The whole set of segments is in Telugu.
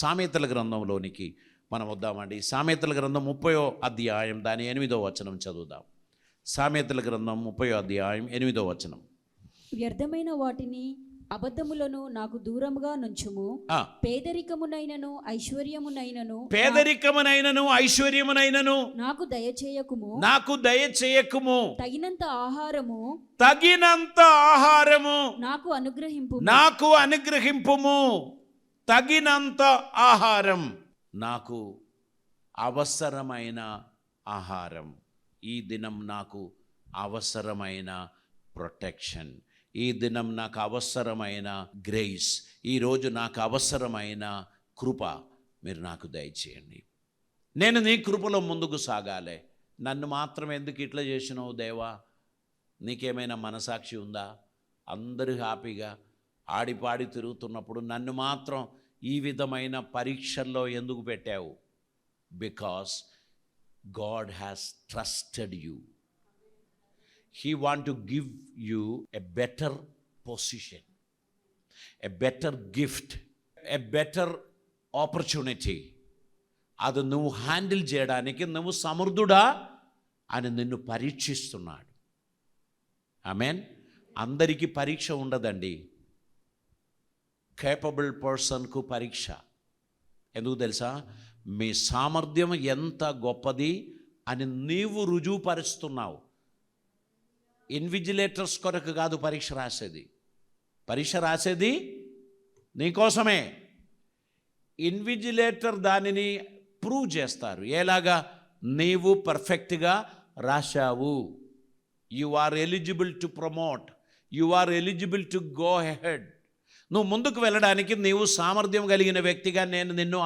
సామెతల గ్రంథంలోనికి మనం వద్దామండి. సామెతల గ్రంథం 30వ అధ్యాయం దాని 8వ వచనం చదువుదాం. సామెతల గ్రంథం 30వ అధ్యాయం 8వ వచనం. వ్యర్థమైన వాటిని అబద్ధములను నాకు దూరముగా నుంచుము. పేదరికమునైనను ఐశ్వర్యమునైనను నాకు దయచేయకుము. తగినంత ఆహారము నాకు అనుగ్రహింపుము. తగినంత ఆహారం, నాకు అవసరమైన ఆహారం. ఈ దినం నాకు అవసరమైన ప్రొటెక్షన్, ఈ దినం నాకు అవసరమైన గ్రేస్, ఈరోజు నాకు అవసరమైన కృప మీరు నాకు దయచేయండి. నేను నీ కృపలో ముందుకు సాగాలి. నన్ను మాత్రం ఎందుకు ఇట్లా చేసినావు దేవా? నీకేమైనా మనసాక్షి ఉందా? అందరూ హ్యాపీగా ఆడిపాడి తిరుగుతున్నప్పుడు నన్ను మాత్రం ఈ విధమైన పరీక్షల్లో ఎందుకు పెట్టావు? Because God has trusted you. He want to give you a better position, a better gift, a better opportunity. అది నువ్వు హ్యాండిల్ చేయడానికి నువ్వు సమర్థుడా అని నిన్ను పరీక్షిస్తున్నాడు. ఆమేన్. అందరికీ పరీక్ష ఉండదండి. కేపబుల్ పర్సన్కు పరీక్ష. ఎందుకు తెలుసా? మీ సామర్థ్యం ఎంత గొప్పది అని నీవు రుజువుపరుస్తున్నావు. ఇన్విజిలేటర్స్ కొరకు కాదు పరీక్ష రాసేది నీకోసమే. ఇన్విజిలేటర్ దానిని ప్రూవ్ చేస్తారు. ఎలాగా? నీవు పర్ఫెక్ట్గా రాశావు. You are eligible to promote, you are eligible to go head. నువ్వు ముందుకు వెళ్ళడానికి నీవు సామర్థ్యం కలిగిన వ్యక్తిగా నేను నిన్ను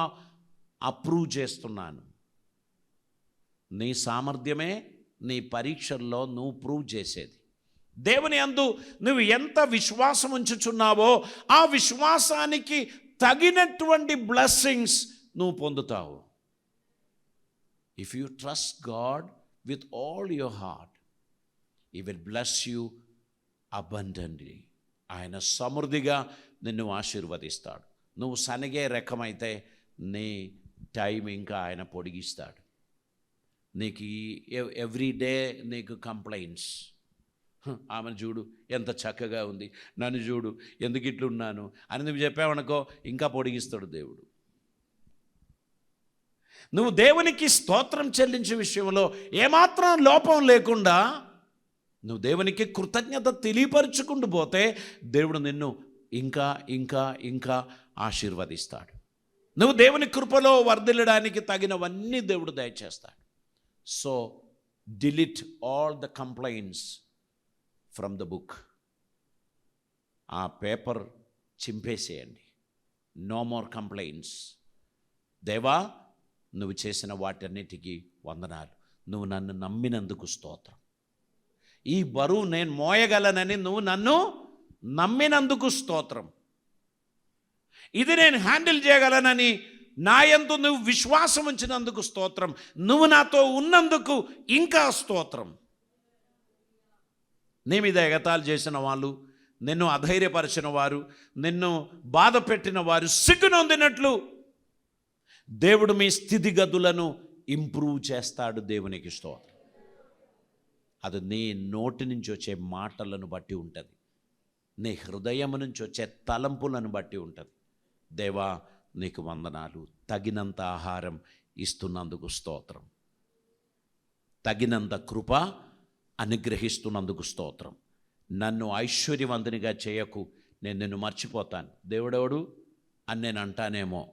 అప్రూవ్ చేస్తున్నాను. నీ సామర్థ్యమే నీ పరీక్షల్లో నువ్వు ప్రూవ్ చేసేది. దేవుని యందు నువ్వు ఎంత విశ్వాసం ఉంచుచున్నావో ఆ విశ్వాసానికి తగినటువంటి బ్లెస్సింగ్స్ నువ్వు పొందుతావు. If you trust God with all your heart, he will bless you abundantly. ఆయన సమృద్ధిగా నిన్ను ఆశీర్వదిస్తాడు. నువ్వు సనిగే రకమైతే నీ టైం ఇంకా ఆయన పొడిగిస్తాడు. నీకు ఎవ్రీ డే నీకు కంప్లైంట్స్. ఆమెను చూడు ఎంత చక్కగా ఉంది, నన్ను చూడు ఎందుకు ఇట్లున్నాను అని నువ్వు చెప్పావనుకో ఇంకా పొడిగిస్తాడు దేవుడు. నువ్వు దేవునికి స్తోత్రం చెల్లించే విషయంలో ఏమాత్రం లోపం లేకుండా నువ్వు దేవునికి కృతజ్ఞత తెలియపరుచుకుంటూ పోతే దేవుడు నిన్ను ఇంకా ఇంకా ఇంకా ఆశీర్వదిస్తాడు. నువ్వు దేవుని కృపలో వర్ధిల్లడానికి తగినవన్నీ దేవుడు దయచేస్తాడు. So delete all the complaints from the book. ఆ పేపర్ చింపేసేయండి. No more complaints. దేవా, నువ్వు చేసిన వాటన్నిటికీ వందనాలు. నువ్వు నన్ను నమ్మినందుకు స్తోత్రం. ఈ బరువు నేను మోయగలనని నువ్వు నన్ను నమ్మినందుకు స్తోత్రం. ఇది నేను హ్యాండిల్ చేయగలనని నా యందు నువ్వు విశ్వాసం ఉంచినందుకు స్తోత్రం. నువ్వు నాతో ఉన్నందుకు ఇంకా స్తోత్రం. నీ మీద ఎగతాళి చేసిన వాళ్ళు, నిన్ను అధైర్యపరిచిన వారు, నిన్ను బాధ పెట్టిన వారు సిగ్గునొందినట్లు దేవుడు మీ స్థితిగతులను ఇంప్రూవ్ చేస్తాడు. దేవునికి స్తోత్రం. అది నీ నోటి నుంచి వచ్చే మాటలను బట్టి ఉంటుంది, నీ హృదయం నుంచి వచ్చే తలంపులను బట్టి ఉంటుంది. దేవా, నీకు వందనాలు. తగినంత ఆహారం ఇస్తున్నందుకు స్తోత్రం. తగినంత కృప అనుగ్రహిస్తున్నందుకు స్తోత్రం. నన్ను ఐశ్వర్యవంతునిగా చేయకు, నేను నిన్ను మర్చిపోతాను. దేవుడెవడు అని నేను అంటానేమో.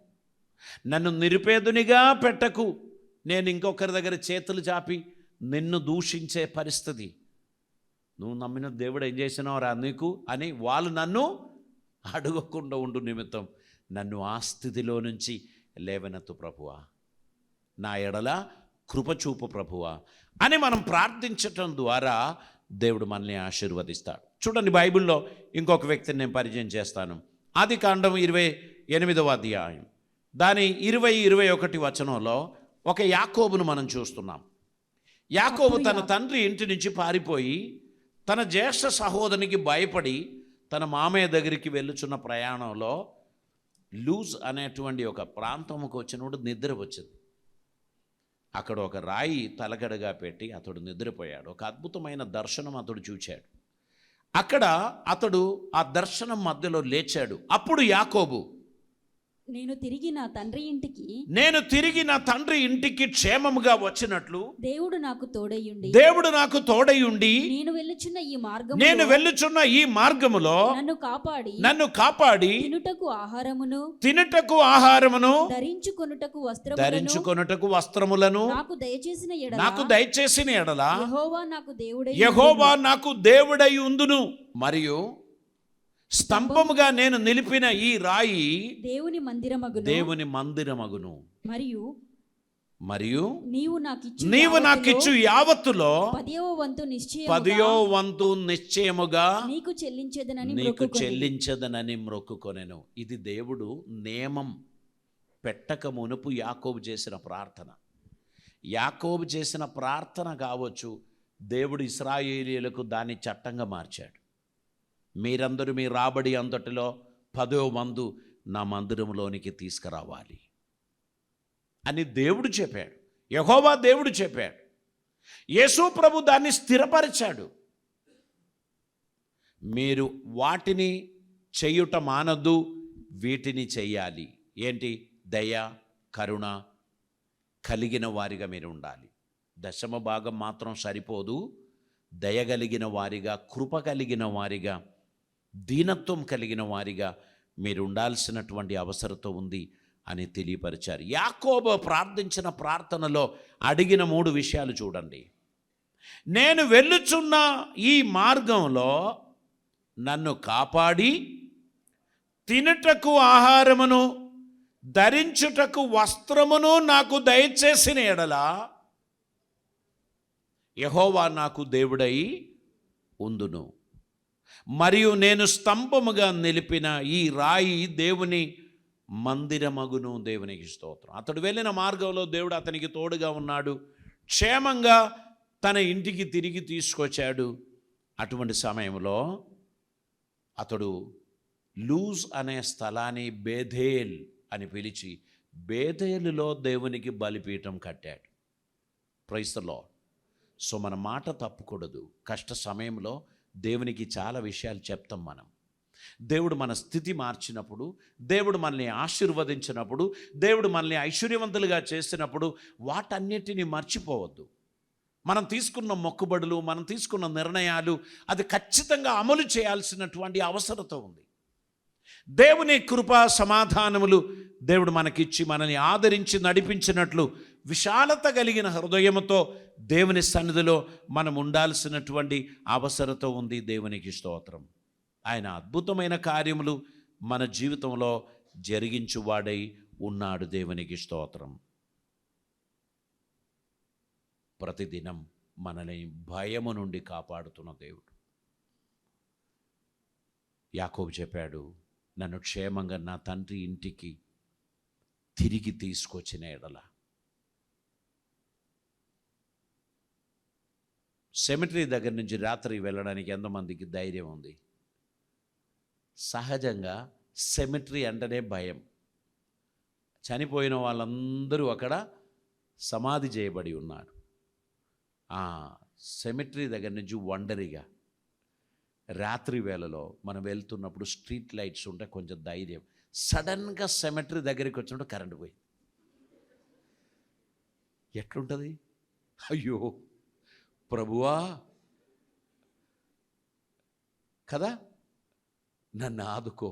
నన్ను నిరుపేదునిగా పెట్టకు, నేను ఇంకొకరి దగ్గర చేతులు చాపి నిన్ను దూషించే పరిస్థితి. నువ్వు నమ్మిన దేవుడు ఏం చేసినావురా నీకు అని వాళ్ళు నన్ను అడగకుండా ఉండు నిమిత్తం నన్ను ఆ స్థితిలో నుంచి లేవనెత్తు ప్రభువా, నా ఎడల కృపచూపు ప్రభువా అని మనం ప్రార్థించటం ద్వారా దేవుడు మనల్ని ఆశీర్వదిస్తాడు. చూడండి, బైబిల్లో ఇంకొక వ్యక్తిని నేను పరిచయం చేస్తాను. ఆదికాండం 28వ అధ్యాయం దాని 20-21 వచనంలో ఒక యాకోబును మనం చూస్తున్నాం. యాకోబు తన తండ్రి ఇంటి నుంచి పారిపోయి తన జ్యేష్ఠ సహోదరునికి భయపడి తన మామయ్య దగ్గరికి వెళ్ళుచున్న ప్రయాణంలో లూజ్ అనేటువంటి ఒక ప్రాంతంకు వచ్చినప్పుడు నిద్ర వచ్చింది. అక్కడ ఒక రాయి తలగడగా పెట్టి అతడు నిద్రపోయాడు. ఒక అద్భుతమైన దర్శనం అతడు చూశాడు. అక్కడ అతడు ఆ దర్శనం మధ్యలో లేచాడు. అప్పుడు యాకోబు, నేను తిరిగి నా తండ్రి ఇంటికి క్షేమముగా వచ్చినట్లు దేవుడు నాకు తోడయుండి నేను వెళ్ళుచున్న ఈ మార్గములో నన్ను కాపాడి తినుటకు ఆహారమును ధరించుకొనుటకు వస్త్రములను నాకు దయచేసిన ఎడల యెహోవా నాకు దేవుడై ఉందును. మరియు స్తంభముగా నేను నిలిపిన ఈ రాయి దేవుని మందిరమగును. మరియు నీవు నాకిచ్చు యావత్తులో 10వ వంతు నిశ్చయముగా నీకు చెల్లించదనని మ్రొక్కుకొనెను. ఇది దేవుడు నియమం పెట్టక మునుపు యాకోబు చేసిన ప్రార్థన. యాకోబు చేసిన ప్రార్థన కావచ్చు, దేవుడు ఇశ్రాయేలీయులకు దాన్ని చట్టంగా మార్చాడు. మీరందరూ మీ రాబడి అంతటిలో 10వ వంతు నా మందిరంలోనికి తీసుకురావాలి అని దేవుడు చెప్పాడు. యెహోవా దేవుడు చెప్పాడు. యేసు ప్రభు దాన్ని స్థిరపరిచాడు. మీరు వాటిని చెయ్యుట మానద్దు, వీటిని చెయ్యాలి. ఏంటి? దయ, కరుణ కలిగిన వారిగా మీరు ఉండాలి. దశమ భాగం మాత్రం సరిపోదు. దయగలిగిన వారిగా, కృప కలిగిన వారిగా, దీనత్వం కలిగిన వారిగా మీరు ఉండాల్సినటువంటి అవసరత ఉంది అని తెలియపరిచారు. యాకోబు ప్రార్థించిన ప్రార్థనలో అడిగిన 3 విషయాలు చూడండి. నేను వెళ్ళుచున్న ఈ మార్గంలో నన్ను కాపాడి తినుటకు ఆహారమును ధరించుటకు వస్త్రమును నాకు దయచేసిన ఎడల యెహోవా నాకు దేవుడై ఉందును. మరియు నేను స్తంభముగా నిలిపిన ఈ రాయి దేవుని మందిరమగును. దేవునికి స్తోత్రం. అతడు వెళ్ళిన మార్గంలో దేవుడు అతనికి తోడుగా ఉన్నాడు. క్షేమంగా తన ఇంటికి తిరిగి తీసుకొచ్చాడు. అటువంటి సమయంలో అతడు లూజ్ అనే స్థలాన్ని బేథేల్ అని పిలిచి బేథేలులో దేవునికి బలిపీఠం కట్టాడు. Praise the lord. సో మన మాట తప్పకూడదు. కష్ట సమయంలో దేవునికి చాలా విషయాలు చెప్తాం మనం. దేవుడు మన స్థితి మార్చినప్పుడు, దేవుడు మనల్ని ఆశీర్వదించినప్పుడు, దేవుడు మనల్ని ఐశ్వర్యవంతులుగా చేసినప్పుడు వాటన్నిటినీ మర్చిపోవద్దు. మనం తీసుకున్న మొక్కుబడులు, మనం తీసుకున్న నిర్ణయాలు అది ఖచ్చితంగా అమలు చేయాల్సినటువంటి అవసరత ఉంది. దేవుని కృప సమాధానములు దేవుడు మనకిచ్చి మనల్ని ఆదరించి నడిపించినట్లు విశాలత కలిగిన హృదయముతో దేవుని సన్నిధిలో మనం ఉండాల్సినటువంటి అవసరత ఉంది. దేవునికి స్తోత్రం. ఆయన అద్భుతమైన కార్యములు మన జీవితంలో జరిగించువాడై ఉన్నాడు. దేవునికి స్తోత్రం. ప్రతిదినం మనల్ని భయము నుండి కాపాడుతున్న దేవుడు. యాకోబు చెప్పాడు, నన్ను క్షేమంగా నా తండ్రి ఇంటికి తిరిగి తీసుకొచ్చిన ఎడల. సెమిటరీ దగ్గర నుంచి రాత్రి వెళ్ళడానికి ఎంతమందికి ధైర్యం ఉంది? సహజంగా సెమిటరీ అంటేనే భయం. చనిపోయిన వాళ్ళందరూ అక్కడ సమాధి చేయబడి ఉన్నారు. సెమిటరీ దగ్గర నుంచి ఒంటరిగా రాత్రి వేళలో మనం వెళ్తున్నప్పుడు స్ట్రీట్ లైట్స్ ఉంటే కొంచెం ధైర్యం. సడన్గా సెమిటరీ దగ్గరికి వచ్చినప్పుడు కరెంటు పోయింది. ఎట్లుంటుంది? అయ్యో ప్రభువా కదా, నన్ను ఆదుకో.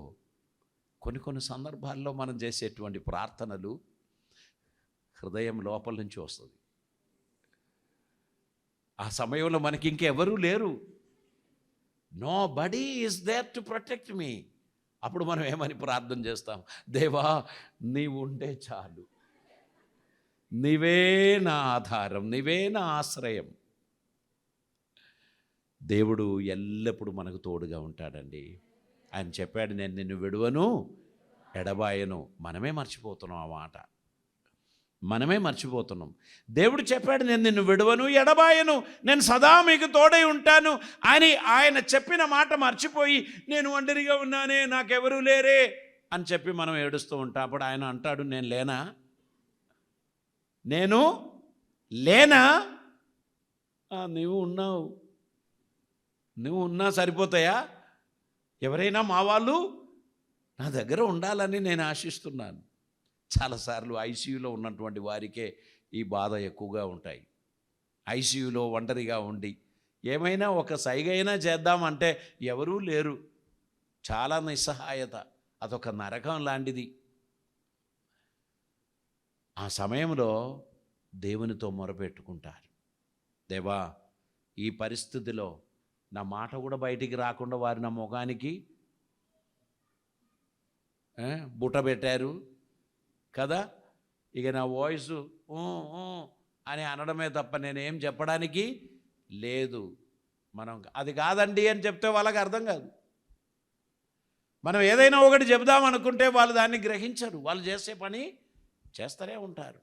కొన్ని సందర్భాల్లో మనం చేసేటువంటి ప్రార్థనలు హృదయం లోపల నుంచి వస్తుంది. ఆ సమయంలో మనకి ఇంకెవరూ లేరు. Nobody is there to protect me. అప్పుడు మనం ఏమని ప్రార్థన చేస్తాం? దేవా నీవు ఉంటే చాలు, నీవే నా ఆధారం, నీవే నా ఆశ్రయం. దేవుడు ఎల్లప్పుడూ మనకు తోడుగా ఉంటాడండి. ఆయన చెప్పాడు, నేను నిన్ను విడువను ఎడబాయను. మనమే మర్చిపోతున్నాం ఆ మాట. మనమే మర్చిపోతున్నాం. దేవుడు చెప్పాడు, నేను నిన్ను విడువను ఎడబాయను, నేను సదా మీకు తోడై ఉంటాను అని ఆయన చెప్పిన మాట మర్చిపోయి నేను ఒంటరిగా ఉన్నానే, నాకెవరూ లేరే అని చెప్పి మనం ఏడుస్తూ ఉంటాం. అప్పుడు ఆయన అంటాడు, నేను లేనా? నువ్వు ఉన్నా సరిపోతాయా? ఎవరైనా మా వాళ్ళు నా దగ్గర ఉండాలని నేను ఆశిస్తున్నాను. చాలాసార్లు ఐసీయూలో ఉన్నటువంటి వారికే ఈ బాధ ఎక్కువగా ఉంటాయి. ఐసీయూలో ఒంటరిగా ఉండి ఏమైనా ఒక సైగైనా చేద్దామంటే ఎవరూ లేరు. చాలా నిస్సహాయత, అదొక నరకం లాంటిది. ఆ సమయంలో దేవునితో మొరపెట్టుకుంటారు, దేవా, ఈ పరిస్థితిలో నా మాట కూడా బయటికి రాకుండా వారు నా ముఖానికి బుట్ట పెట్టారు కదా, ఇక నా వాయిస్ అని అనడమే తప్ప నేనేం చెప్పడానికి లేదు. మనం అది కాదండి అని చెప్తే వాళ్ళకి అర్థం కాదు. మనం ఏదైనా ఒకటి చెబుదామనుకుంటే వాళ్ళు దాన్ని గ్రహించరు. వాళ్ళు చేసే పని చేస్తూనే ఉంటారు.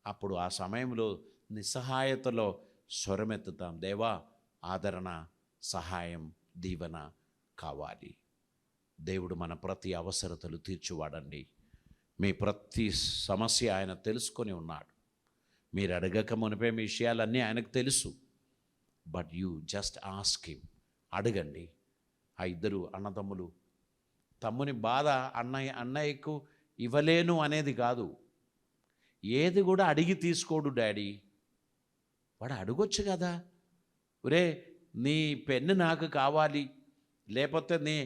అప్పుడు ఆ సమయంలో నిస్సహాయతలో స్వరమెత్తుతాం, దేవా, ఆదరణ, సహాయం, దీవెన కావాలి. దేవుడు మన ప్రతి అవసరతలు తీర్చువాడండి. మీ ప్రతి సమస్య ఆయన తెలుసుకొని ఉన్నాడు. మీరు అడగక మునిపే మీ విషయాలన్నీ ఆయనకు తెలుసు. But you just ask him. అడగండి. ఆ ఇద్దరు అన్నదమ్ములు, తమ్ముని బాధ అన్నయ్యకు ఇవ్వలేను అనేది కాదు, ఏది కూడా అడిగి తీసుకోడు డాడీ. వాడు అడగొచ్చు కదా, ఒరే నీ పెన్ను నాకు కావాలి, లేకపోతే నీ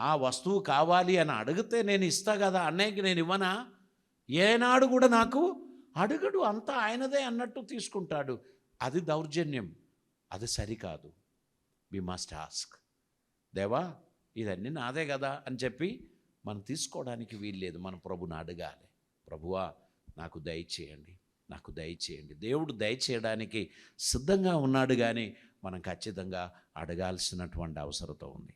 ఆ వస్తువు కావాలి అని అడిగితే నేను ఇస్తా కదా, అన్నయ్యకి నేను ఇవ్వనా? ఏనాడు కూడా నాకు అడగడు, అంతా ఆయనదే అన్నట్టు తీసుకుంటాడు. అది దౌర్జన్యం, అది సరికాదు. వి మస్ట్ ఆస్క్, దేవా ఇదన్నీ నాదే కదా అని చెప్పి మనం తీసుకోవడానికి వీల్లేదు. మన ప్రభుని అడగాలి, ప్రభువా నాకు దయచేయండి, నాకు దయచేయండి. దేవుడు దయచేయడానికి సిద్ధంగా ఉన్నాడు, కానీ మనం ఖచ్చితంగా అడగాల్సినటువంటి అవసరత ఉంది.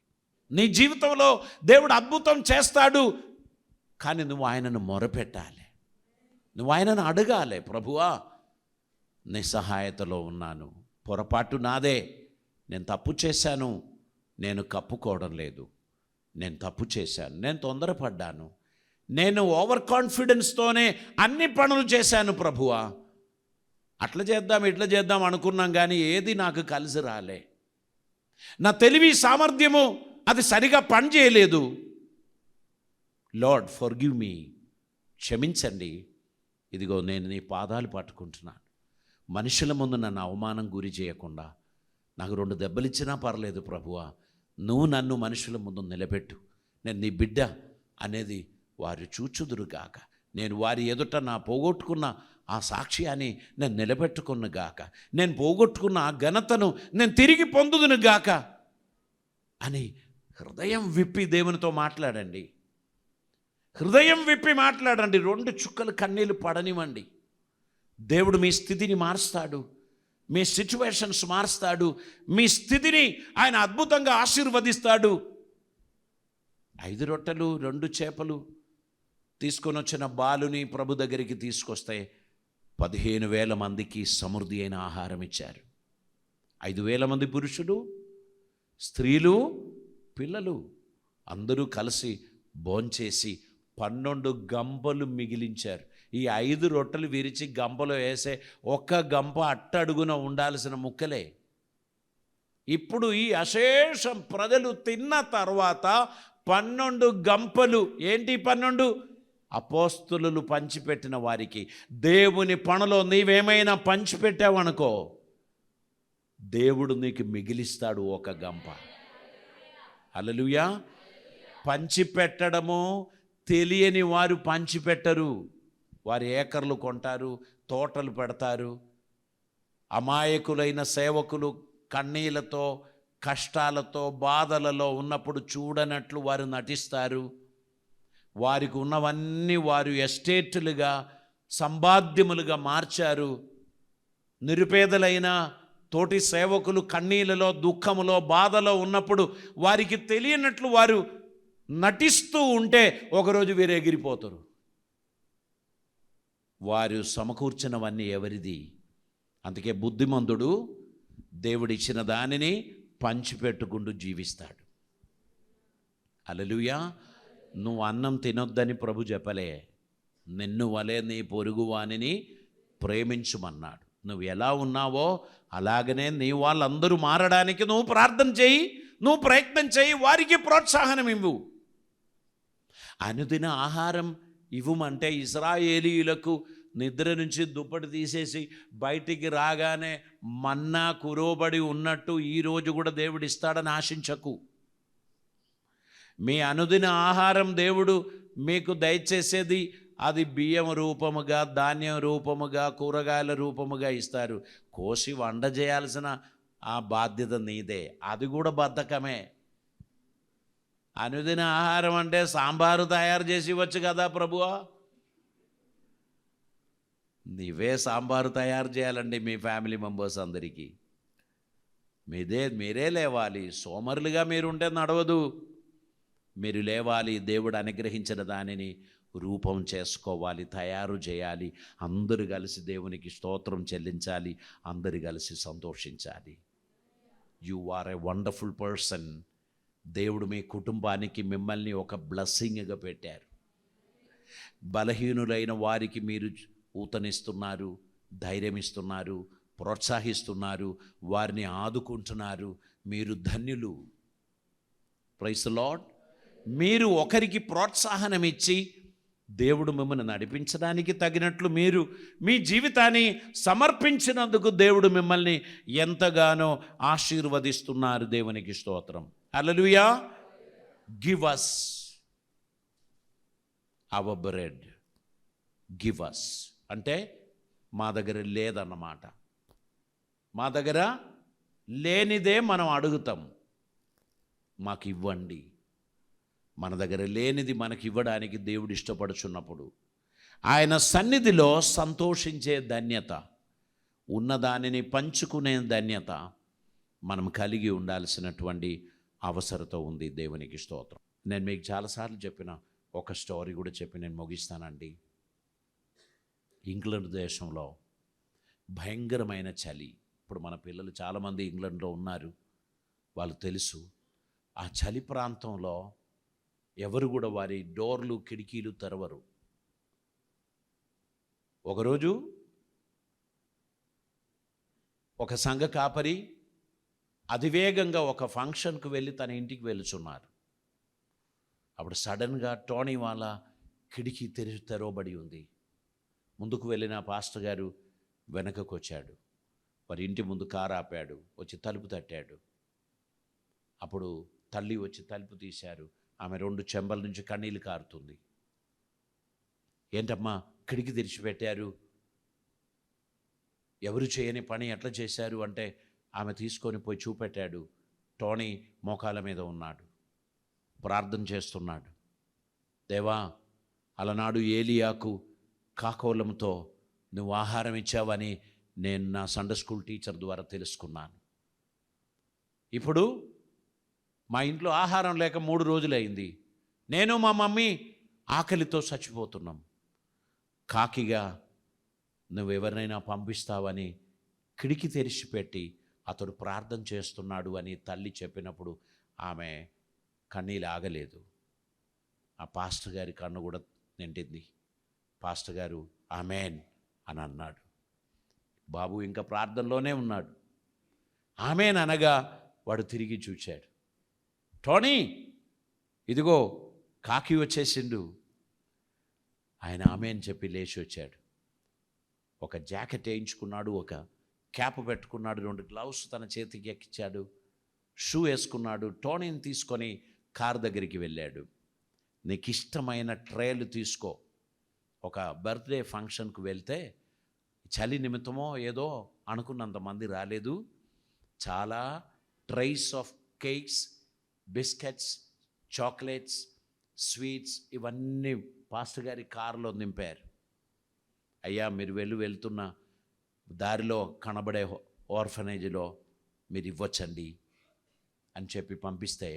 నీ జీవితంలో దేవుడు అద్భుతం చేస్తాడు, కానీ నువ్వు ఆయనను మొరపెట్టాలి, నువ్వు ఆయనను అడగాలి. ప్రభువా నిస్సహాయతలో ఉన్నాను, పొరపాటు నాదే, నేను తప్పు చేశాను, నేను కప్పుకోవడం లేదు, నేను తప్పు చేశాను, నేను తొందరపడ్డాను, నేను ఓవర్ కాన్ఫిడెన్స్తోనే అన్ని పనులు చేశాను ప్రభువా. అట్లా చేద్దాం ఇట్లా చేద్దాం అనుకున్నాం, కానీ ఏది నాకు కలిసి రాలే. నా తెలివి సామర్థ్యము అది సరిగా పనిచేయలేదు. లార్డ్ ఫర్గివ్ మీ, క్షమించండి. ఇదిగో నేను నీ పాదాలు పట్టుకుంటున్నాను. మనుషుల ముందు నన్ను అవమానం గురి చేయకుండా, నాకు 2 దెబ్బలు ఇచ్చినా పర్లేదు ప్రభువా, నువ్వు నన్ను మనుషుల ముందు నిలబెట్టు, నేను నీ బిడ్డ అనేది వారు చూచుదురుగాక. నేను వారి ఎదుట నా పోగొట్టుకున్న ఆ సాక్ష్యాన్ని నేను నిలబెట్టుకున్నగాక, నేను పోగొట్టుకున్న ఆ ఘనతను నేను తిరిగి పొందుదునుగాక అని హృదయం విప్పి దేవునితో మాట్లాడండి. హృదయం విప్పి మాట్లాడండి. 2 చుక్కలు కన్నీళ్ళు పడనివ్వండి. దేవుడు మీ స్థితిని మారుస్తాడు, మీ సిచ్యువేషన్స్ మారుస్తాడు, మీ స్థితిని ఆయన అద్భుతంగా ఆశీర్వదిస్తాడు. 5 రొట్టెలు 2 చేపలు తీసుకొని వచ్చిన బాలుని ప్రభు దగ్గరికి తీసుకొస్తే 15,000 మందికి సమృద్ధి అయిన ఆహారం ఇచ్చారు. 5,000 మంది పురుషులు, స్త్రీలు, పిల్లలు అందరూ కలిసి భోంచేసి 12 గంపలు మిగిలించారు. ఈ 5 రొట్టెలు విరిచి గంపలో వేసే ఒక్క గంప అట్టడుగున ఉండాల్సిన ముక్కలే. ఇప్పుడు ఈ అశేషం ప్రజలు తిన్న తర్వాత 12 గంపలు, ఏంటి 12? అపోస్తలులు పంచిపెట్టిన వారికి. దేవుని పనిలో నీవేమైనా పంచిపెట్టావనుకో, దేవుడు నీకు మిగిలిస్తాడు ఒక గంప. హల్లెలూయా. పంచిపెట్టడము తెలియని వారు పంచిపెట్టరు. వారు ఏకర్లు కొంటారు, తోటలు పెడతారు. అమాయకులైన సేవకులు కన్నీళ్లతో, కష్టాలతో, బాధలలో ఉన్నప్పుడు చూడనట్లు వారు నటిస్తారు. వారికి ఉన్నవన్నీ వారు ఎస్టేట్లుగా, సంపాద్యములుగా మార్చారు. నిరుపేదలైన తోటి సేవకులు కన్నీళ్లలో, దుఃఖములో, బాధలో ఉన్నప్పుడు వారికి తెలియనట్లు వారు నటిస్తూ ఉంటే ఒకరోజు వీరు ఎగిరిపోతారు. వారు సమకూర్చినవన్నీ ఎవరిది? అందుకే బుద్ధిమంతుడు దేవుడిచ్చిన దానిని పంచిపెట్టుకుంటూ జీవిస్తాడు. హల్లెలూయా. నువ్వు అన్నం తినొద్దని ప్రభు చెప్పలే. నిన్ను వలె నీ పొరుగు వానిని ప్రేమించుమన్నాడు. నువ్వు ఎలా ఉన్నావో అలాగనే నీ వాళ్ళందరూ మారడానికి నువ్వు ప్రార్థన చేయి, నువ్వు ప్రయత్నం చేయి, వారికి ప్రోత్సాహనం ఇవ్వు. అనుదిన ఆహారం ఇవ్వమంటే ఇశ్రాయేలీయులకు నిద్ర నుంచి దుప్పటి తీసేసి బయటికి రాగానే మన్నా కురోబడి ఉన్నట్టు ఈరోజు కూడా దేవుడు ఇస్తాడని ఆశించకు. మీ అనుదిన ఆహారం దేవుడు మీకు దయచేసేది అది బియ్యం రూపముగా, ధాన్యం రూపముగా, కూరగాయల రూపముగా ఇస్తారు. కోసి వంట చేయాల్సిన ఆ బాధ్యత నీదే. అది కూడా బద్ధకమే. అనుదిన ఆహారం అంటే సాంబారు తయారు చేసి ఇవ్వచ్చు కదా ప్రభువా. నీవే సాంబారు తయారు చేయాలండి మీ ఫ్యామిలీ మెంబర్స్ అందరికీ. మీరే లేవాలి. సోమరులుగా మీరుంటే నడవదు. మీరు లేవాలి, దేవుడు అనుగ్రహించిన దానిని రూపం చేసుకోవాలి, తయారు చేయాలి. అందరూ కలిసి దేవునికి స్తోత్రం చెల్లించాలి, అందరూ కలిసి సంతోషించాలి. You are a wonderful person. దేవుడు మీ కుటుంబానికి మిమ్మల్ని ఒక బ్లెస్సింగ్గా పెట్టారు. బలహీనులైన వారికి మీరు ఊతనిస్తున్నారు, ధైర్యం ఇస్తున్నారు, ప్రోత్సహిస్తున్నారు, వారిని ఆదుకుంటున్నారు. మీరు ధన్యులు. Praise the lord. మీరు ఒకరికి ప్రోత్సాహనం ఇచ్చి దేవుడు మిమ్మల్ని నడిపించడానికి తగినట్లు మీరు మీ జీవితాన్ని సమర్పించినందుకు దేవుడు మిమ్మల్ని ఎంతగానో ఆశీర్వదిస్తున్నారు. దేవునికి స్తోత్రం. Hallelujah. Give us our bread. Give us అంటే మా దగ్గర లేదన్నమాట. మా దగ్గర లేనిదే మనం అడుగుతాం, మాకు ఇవ్వండి. మన దగ్గర లేనిది మనకి ఇవ్వడానికి దేవుడు ఇష్టపడుచున్నప్పుడు ఆయన సన్నిధిలో సంతోషించే ధన్యత, ఉన్నదానిని పంచుకునే ధన్యత మనం కలిగి ఉండాల్సినటువంటి అవసరత ఉంది. దేవునికి స్తోత్రం. నేను మీకు చాలాసార్లు చెప్పిన ఒక స్టోరీ కూడా చెప్పి నేను ముగిస్తానండి. ఇంగ్లాండ్ దేశంలో భయంకరమైన చలి. ఇప్పుడు మన పిల్లలు చాలామంది ఇంగ్లాండ్లో ఉన్నారు, వాళ్ళు తెలుసు. ఆ చలి ప్రాంతంలో ఎవరు కూడా వారి డోర్లు కిటికీలు తెరవరు. ఒకరోజు ఒక సంఘ కాపరి అతివేగంగా ఒక ఫంక్షన్కు వెళ్ళి తన ఇంటికి వెళుచున్నారు. అప్పుడు సడన్గా టోనీ వాళ్ళ కిటికీ తెరవబడి ఉంది. ముందుకు వెళ్ళిన పాస్టర్ గారు వెనకకు వచ్చాడు. వారి ఇంటి ముందు కారు ఆపాడు, వచ్చి తలుపు తట్టాడు. అప్పుడు తల్లి వచ్చి తలుపు తీశారు. ఆమె 2 చెంబల నుంచి కన్నీళ్ళు కారుతుంది. ఏంటమ్మా కిటికీ తెరిచిపెట్టారు, ఎవరు చేయని పని ఎట్లా చేశారు అంటే ఆమె తీసుకొని పోయి చూపెట్టాడు. టోనీ మోకాల మీద ఉన్నాడు, ప్రార్థన చేస్తున్నాడు. దేవా, అలనాడు ఏలియాకు కాకోలంతో నువ్వు ఆహారం ఇచ్చావని నేను నా సండే స్కూల్ టీచర్ ద్వారా తెలుసుకున్నాను. ఇప్పుడు మా ఇంట్లో ఆహారం లేక 3 రోజులైంది. నేను మా మమ్మీ ఆకలితో చచ్చిపోతున్నాం. కాకిగా నువ్వెవరినైనా పంపిస్తావని కిటికీ తెరిచిపెట్టి అతడు ప్రార్థన చేస్తున్నాడు అని తల్లి చెప్పినప్పుడు ఆమె కన్నీళ్ళు ఆగలేదు. ఆ పాస్టర్ గారి కన్ను కూడా నిండింది. పాస్టర్ గారు ఆమెన్ అని అన్నాడు. బాబు ఇంకా ప్రార్థనలోనే ఉన్నాడు. ఆమెన్ అనగా వాడు తిరిగి చూచాడు. టోనీ, ఇదిగో కాకి వచ్చేసిండు. ఆయన ఆమెన్ చెప్పి లేచి వచ్చాడు. ఒక జాకెట్ వేయించుకున్నాడు, ఒక క్యాప్ పెట్టుకున్నాడు, 2 గ్లౌస్ తన చేతికి ఎక్కించాడు, షూ వేసుకున్నాడు. టోనీని తీసుకొని కార్ దగ్గరికి వెళ్ళాడు. నీకు ఇష్టమైన ట్రేలు తీసుకో. ఒక బర్త్డే ఫంక్షన్కు వెళ్తే చలి నిమిత్తమో ఏదో అనుకున్నంతమంది రాలేదు. చాలా trays of cakes, biscuits, chocolates, sweets ఇవన్నీ పాస్టర్ గారి కారులో నింపారు. అయ్యా, మీరు వెళ్తున్న దారిలో కనబడే ఆర్ఫనేజ్లో మీరు ఇవ్వచ్చండి అని చెప్పి పంపిస్తే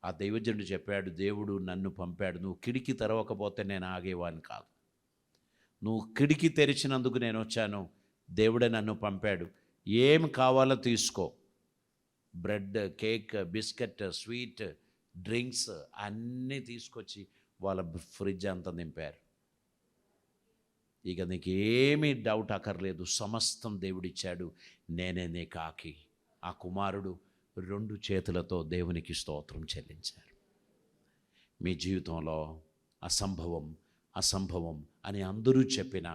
ఆ దైవజనుడు చెప్పాడు, దేవుడు నన్ను పంపాడు. నువ్వు కిటికీ తెరవకపోతే నేను ఆగేవాడిని కాదు. నువ్వు కిటికీ తెరిచినందుకు నేను వచ్చాను. దేవుడే నన్ను పంపాడు. ఏం కావాలో తీసుకో. Bread, cake, biscuit, sweet drinks అన్నీ తీసుకొచ్చి వాళ్ళ ఫ్రిడ్జ్ అంతా నింపారు. ఇక నీకేమీ డౌట్ అక్కర్లేదు, సమస్తం దేవుడిచ్చాడు, నేనే నీ కాకి. ఆ కుమారుడు 2 చేతులతో దేవునికి స్తోత్రం చెల్లించారు. మీ జీవితంలో అసంభవం అని అందరూ చెప్పిన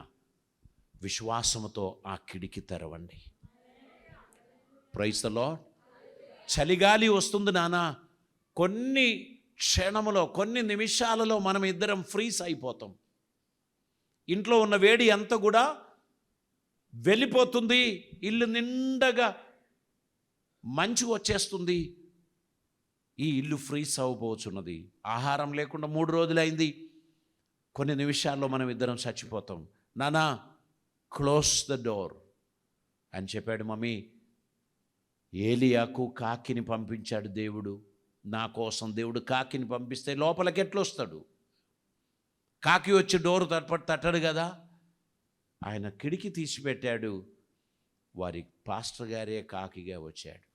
విశ్వాసముతో ఆ కిటికీ తెరవండి. Praise the Lord. చలిగాలి వస్తుంది నాన్న, కొన్ని క్షణములో, కొన్ని నిమిషాలలో మనం ఇద్దరం ఫ్రీజ్ అయిపోతాం. ఇంట్లో ఉన్న వేడి అంతా కూడా వెళ్ళిపోతుంది, ఇల్లు నిండగా మంచు వచ్చేస్తుంది, ఈ ఇల్లు ఫ్రీజ్ అవ్వబోతున్నది. ఆహారం లేకుండా 3 రోజులైంది, కొన్ని నిమిషాల్లో మనం ఇద్దరం చచ్చిపోతాం. నానా క్లోజ్ ద డోర్ అని చెప్పాడు. మమ్మీ, ఏలియాకు కాకిని పంపించాడు దేవుడు, నా కోసం దేవుడు కాకిని పంపిస్తే లోపలికి ఎట్లొస్తాడు? కాకి వచ్చి డోరు తట్టడు కదా. ఆయన కిటికీ తీసిపెట్టాడు, వారి పాస్టర్ గారే కాకిగా వచ్చాడు.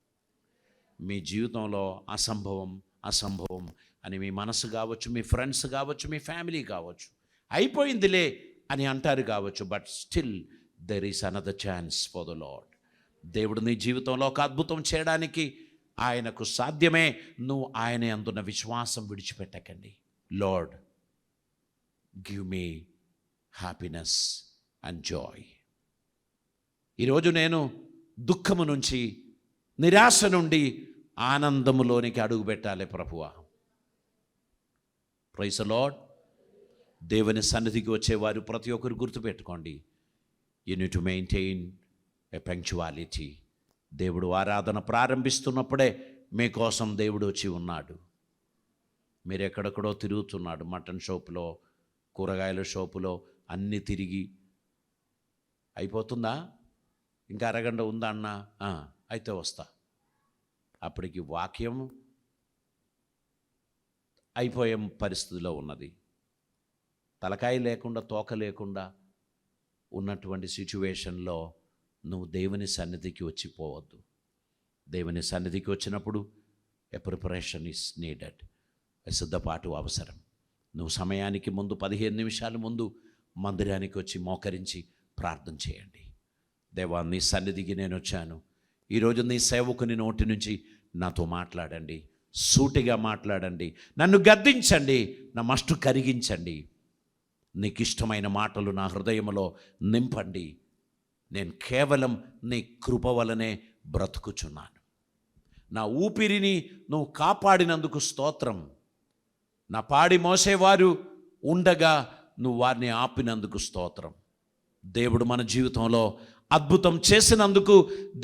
మీ జీవితంలో అసంభవం అని మీ మనసు కావచ్చు, మీ ఫ్రెండ్స్ కావచ్చు, మీ ఫ్యామిలీ కావచ్చు, అయిపోయిందిలే అని అంటారు కావచ్చు, but still there is another chance for the lord. దేవుడు నీ జీవితంలో ఒక అద్భుతం చేయడానికి ఆయనకు సాధ్యమే. నువ్వు ఆయన అందున్న విశ్వాసం విడిచిపెట్టకండి. Lord, give me happiness and joy. ఈరోజు నేను దుఃఖము నుంచి, నిరాశ నుండి ఆనందములోనికి అడుగు పెట్టాలి ప్రభువా. Praise the lord. దేవుని సన్నిధికి వచ్చేవారు ప్రతి ఒక్కరు గుర్తుపెట్టుకోండి, you need to maintain a punctuality. దేవుడు ఆరాధన ప్రారంభిస్తున్నప్పుడే మీకోసం దేవుడు వచ్చి ఉన్నాడు. మీరు ఎక్కడెక్కడో తిరుగుతున్నాడు, మటన్ షాపులో, కూరగాయల షాపులో అన్నీ తిరిగి అయిపోతుందా, ఇంకా అరగంట ఉందా అన్నా, అయితే వస్తా. అప్పటికి వాక్యం అయిపోయే పరిస్థితిలో ఉన్నది. తలకాయ లేకుండా, తోక లేకుండా ఉన్నటువంటి సిచ్యువేషన్లో నువ్వు దేవుని సన్నిధికి వచ్చిపోవద్దు. దేవుని సన్నిధికి వచ్చినప్పుడు ఎ ప్రిపరేషన్ ఈస్ నీడెడ్, సిద్ధపాటు అవసరం. నువ్వు సమయానికి ముందు 15 నిమిషాల ముందు మందిరానికి వచ్చి మోకరించి ప్రార్థన చేయండి. దేవా, నీ సన్నిధికి నేను వచ్చాను, ఈరోజు నీ సేవకుని నోటి నుంచి నాతో మాట్లాడండి, సూటిగా మాట్లాడండి, నన్ను గద్దించండి, నా మస్టు కరిగించండి, నీకు ఇష్టమైన మాటలు నా హృదయంలో నింపండి. నేను కేవలం నీ కృప వలనే బ్రతుకుచున్నాను. నా ఊపిరిని నువ్వు కాపాడినందుకు స్తోత్రం. నా పాడి మోసేవారు ఉండగా నువ్వు వారిని ఆపినందుకు స్తోత్రం. దేవుడు మన జీవితంలో అద్భుతం చేసినందుకు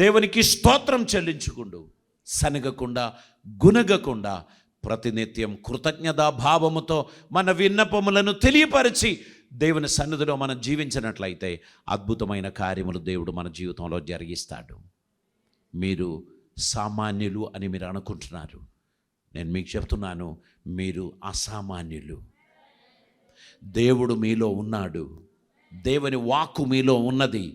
దేవునికి స్తోత్రం చెల్లించుకుంటూ, సనగకుండా గునగకుండా ప్రతినిత్యం కృతజ్ఞతా భావముతో మన విన్నపములను తెలియపరిచి దేవుని సన్నిధిలో మనం జీవించినట్లయితే అద్భుతమైన కార్యములు దేవుడు మన జీవితంలో జరిగిస్తాడు. మీరు సామాన్యులు అని మీరు అనుకుంటున్నారు, నేను మీకు చెప్తున్నాను, మీరు అసామాన్యులు. దేవుడు మీలో ఉన్నాడు, దేవుని వాక్కు మీలో ఉన్నది.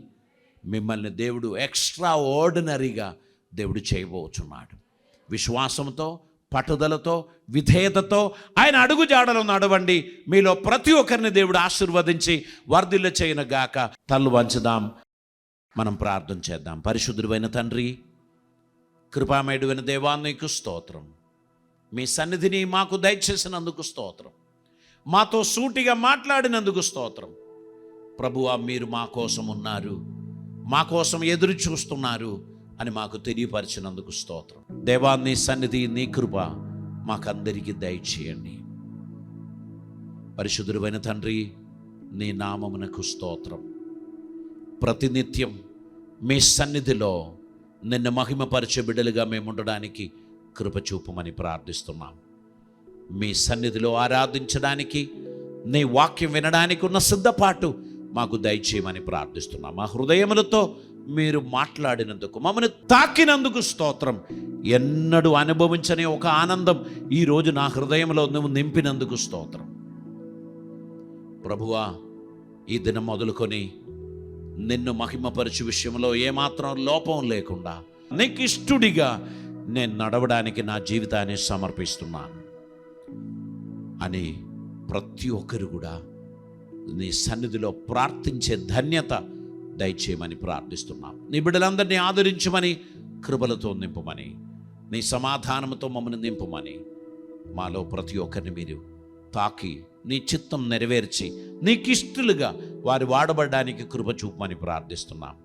మిమ్మల్ని దేవుడు ఎక్స్ట్రా ఆర్డినరీగా దేవుడు చేయబోచున్నాడు. విశ్వాసంతో, పట్టుదలతో, విధేయతతో ఆయన అడుగు జాడలో నడవండి. మీలో ప్రతి ఒక్కరిని దేవుడు ఆశీర్వదించి వర్ధిల్ల చేయను గాక. తల్లు వంచుదాం, మనం ప్రార్థన చేద్దాం. పరిశుద్ధుడైన తండ్రి, కృపామయుడైన దేవా, నీకు స్తోత్రం. మీ సన్నిధిని మాకు దయచేసినందుకు స్తోత్రం. మాతో సూటిగా మాట్లాడినందుకు స్తోత్రం. ప్రభువా, మీరు మా కోసం ఉన్నారు, మా కోసం ఎదురు చూస్తున్నారు అని మాకు తెలియపరిచినందుకు స్తోత్రం. దేవా, నీ సన్నిధి, నీ కృప మాకందరికీ దయచేయండి. పరిశుద్ధుడైన తండ్రి, నీ నామమునకు స్తోత్రం. ప్రతినిత్యం మీ సన్నిధిలో నిన్ను మహిమపరిచే బిడ్డలుగా మేము ఉండడానికి కృప చూపమని ప్రార్థిస్తున్నాం. మీ సన్నిధిలో ఆరాధించడానికి, నీ వాక్యం వినడానికి ఉన్న సిద్ధపాటు మాకు దయచేయమని ప్రార్థిస్తున్నాం. మా హృదయములతో మీరు మాట్లాడినందుకు, మమ్మల్ని తాకినందుకు స్తోత్రం. ఎన్నడూ అనుభవించని ఒక ఆనందం ఈరోజు నా హృదయంలో నువ్వు నింపినందుకు స్తోత్రం. ప్రభువా, ఈ దినం మొదలుకొని నిన్ను మహిమపరచు విషయంలో ఏమాత్రం లోపం లేకుండా నీకు ఇష్టడిగా నేను నడవడానికి నా జీవితాన్ని సమర్పిస్తున్నాను. అని ప్రతి ఒక్కరు కూడా నీ సన్నిధిలో ప్రార్థించే ధన్యత దయచేయమని ప్రార్థిస్తున్నాం. నీ బిడ్డలందరినీ ఆదరించమని, కృపలతో నింపమని, నీ సమాధానంతో మమ్మల్ని నింపమని, మాలో ప్రతి ఒక్కరిని మీరు తాకి నీ చిత్తం నెరవేర్చి నీకిష్టులుగా వారు వాడబడడానికి కృప చూపమని ప్రార్థిస్తున్నాం.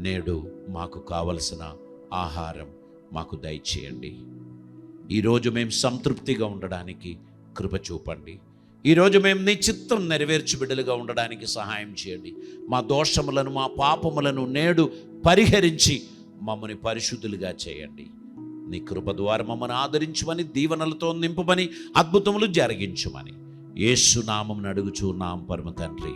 నేడు మాకు కావలసిన ఆహారం మాకు దయచేయండి. ఈరోజు మేము సంతృప్తిగా ఉండడానికి కృప చూపండి. ఈరోజు మేము నీ చిత్తం నెరవేర్చి బిడ్డలుగా ఉండడానికి సహాయం చేయండి. మా దోషములను, మా పాపములను నేడు పరిహరించి మమ్మల్ని పరిశుద్ధులుగా చేయండి. నీ కృప ద్వారా మమ్మల్ని ఆదరించమని, దీవెనలతో నింపమని, అద్భుతములు జరిగించమని యేసు నామమున అడుగుచున్నాం పరమ తండ్రి.